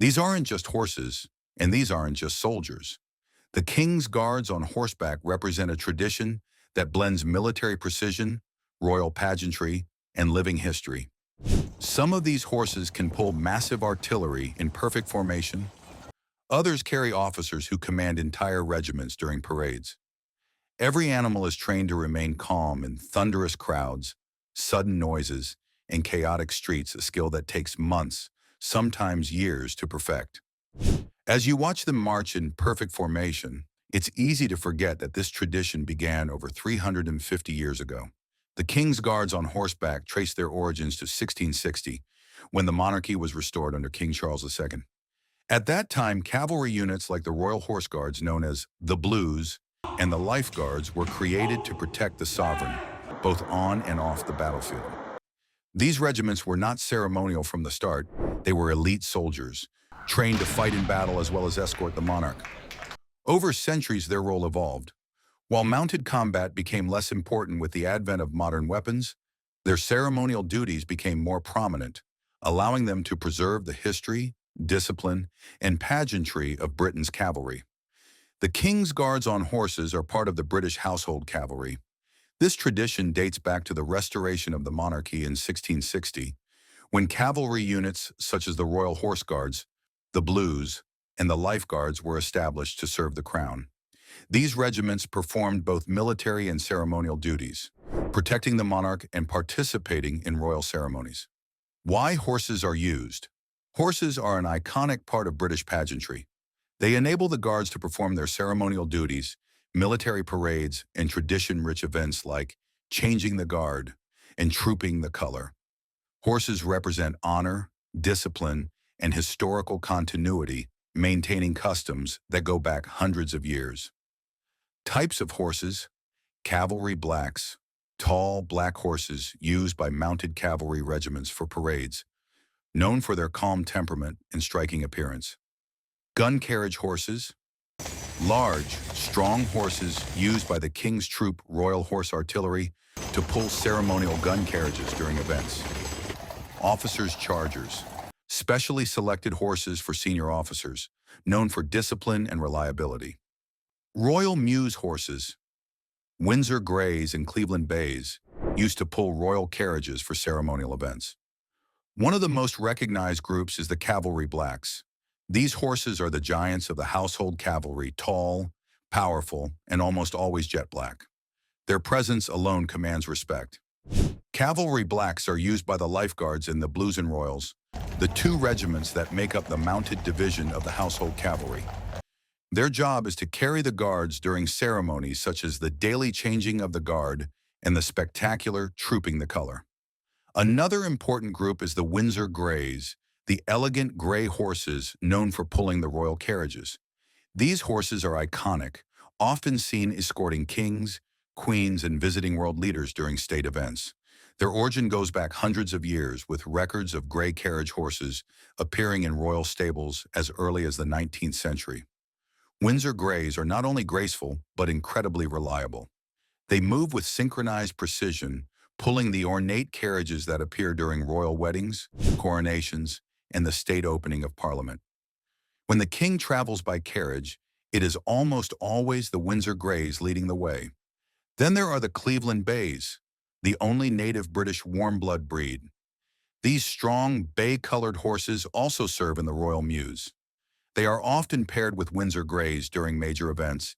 These aren't just horses, and these aren't just soldiers. The King's Guards on horseback represent a tradition that blends military precision, royal pageantry, and living history. Some of these horses can pull massive artillery in perfect formation. Others carry officers who command entire regiments during parades. Every animal is trained to remain calm in thunderous crowds, sudden noises, and chaotic streets, a skill that takes months, sometimes years, to perfect. As you watch them march in perfect formation, it's easy to forget that this tradition began over 350 years ago. The King's Guards on horseback trace their origins to 1660, when the monarchy was restored under King Charles II. At that time, cavalry units like the Royal Horse Guards, known as the Blues, and the Life Guards were created to protect the sovereign, both on and off the battlefield. These regiments were not ceremonial from the start. They were elite soldiers, trained to fight in battle as well as escort the monarch. Over centuries, their role evolved. While mounted combat became less important with the advent of modern weapons, their ceremonial duties became more prominent, allowing them to preserve the history, discipline, and pageantry of Britain's cavalry. The King's Guards on horses are part of the British Household Cavalry. This tradition dates back to the restoration of the monarchy in 1660, when cavalry units such as the Royal Horse Guards, the Blues, and the Life Guards were established to serve the crown. These regiments performed both military and ceremonial duties, protecting the monarch and participating in royal ceremonies. Why horses are used? Horses are an iconic part of British pageantry. They enable the guards to perform their ceremonial duties, military parades, and tradition-rich events like changing the guard and trooping the color. Horses represent honor, discipline, and historical continuity, maintaining customs that go back hundreds of years. Types of horses: Cavalry Blacks, tall black horses used by mounted cavalry regiments for parades, known for their calm temperament and striking appearance. Gun Carriage Horses, large, strong horses used by the King's Troop Royal Horse Artillery to pull ceremonial gun carriages during events. Officers' Chargers, specially selected horses for senior officers, known for discipline and reliability. Royal Mews Horses, Windsor Greys and Cleveland Bays, used to pull royal carriages for ceremonial events. One of the most recognized groups is the Cavalry Blacks. These horses are the giants of the household cavalry, tall, powerful, and almost always jet black. Their presence alone commands respect. Cavalry Blacks are used by the Life Guards and the Blues and Royals, the two regiments that make up the mounted division of the household cavalry. Their job is to carry the guards during ceremonies such as the daily changing of the guard and the spectacular trooping the color. Another important group is the Windsor Greys, the elegant gray horses known for pulling the royal carriages. These horses are iconic, often seen escorting kings, queens, and visiting world leaders during state events. Their origin goes back hundreds of years, with records of gray carriage horses appearing in royal stables as early as the 19th century. Windsor Greys are not only graceful, but incredibly reliable. They move with synchronized precision, pulling the ornate carriages that appear during royal weddings, coronations, and the state opening of Parliament. When the king travels by carriage, it is almost always the Windsor Greys leading the way. Then there are the Cleveland Bays, the only native British warm-blood breed. These strong, bay-colored horses also serve in the royal mews. They are often paired with Windsor Greys during major events,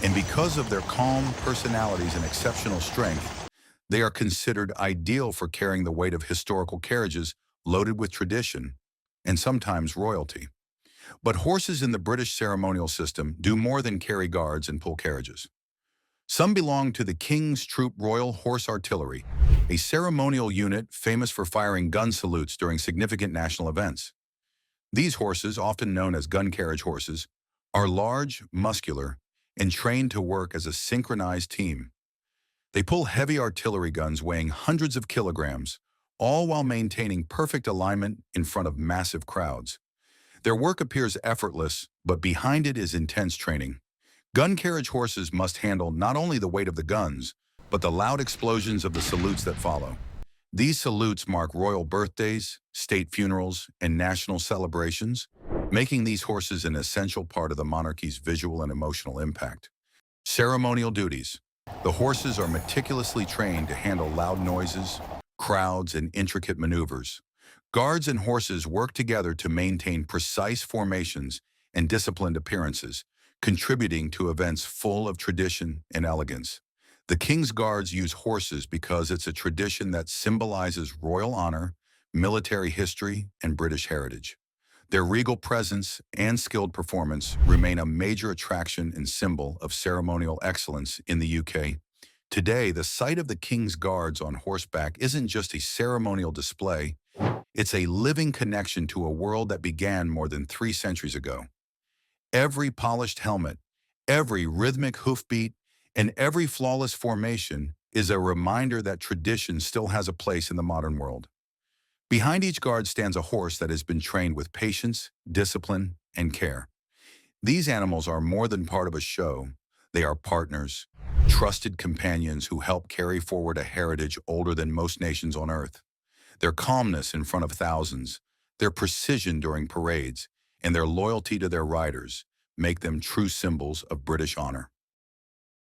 and because of their calm personalities and exceptional strength, they are considered ideal for carrying the weight of historical carriages loaded with tradition and sometimes royalty. But horses in the British ceremonial system do more than carry guards and pull carriages. Some belong to the King's Troop Royal Horse Artillery, a ceremonial unit famous for firing gun salutes during significant national events. These horses, often known as gun carriage horses, are large, muscular, and trained to work as a synchronized team. They pull heavy artillery guns weighing hundreds of kilograms, all while maintaining perfect alignment in front of massive crowds. Their work appears effortless, but behind it is intense training. Gun carriage horses must handle not only the weight of the guns, but the loud explosions of the salutes that follow. These salutes mark royal birthdays, state funerals, and national celebrations, making these horses an essential part of the monarchy's visual and emotional impact. Ceremonial duties. The horses are meticulously trained to handle loud noises, crowds, and intricate maneuvers. Guards and horses work together to maintain precise formations and disciplined appearances, contributing to events full of tradition and elegance. The King's Guards use horses because it's a tradition that symbolizes royal honor, military history, and British heritage. Their regal presence and skilled performance remain a major attraction and symbol of ceremonial excellence in the UK. Today, the sight of the King's Guards on horseback isn't just a ceremonial display, it's a living connection to a world that began more than 3 centuries ago. Every polished helmet, every rhythmic hoofbeat, and every flawless formation is a reminder that tradition still has a place in the modern world. Behind each guard stands a horse that has been trained with patience, discipline, and care. These animals are more than part of a show. They are partners, trusted companions who help carry forward a heritage older than most nations on earth. Their calmness in front of thousands, their precision during parades, and their loyalty to their riders make them true symbols of British honor.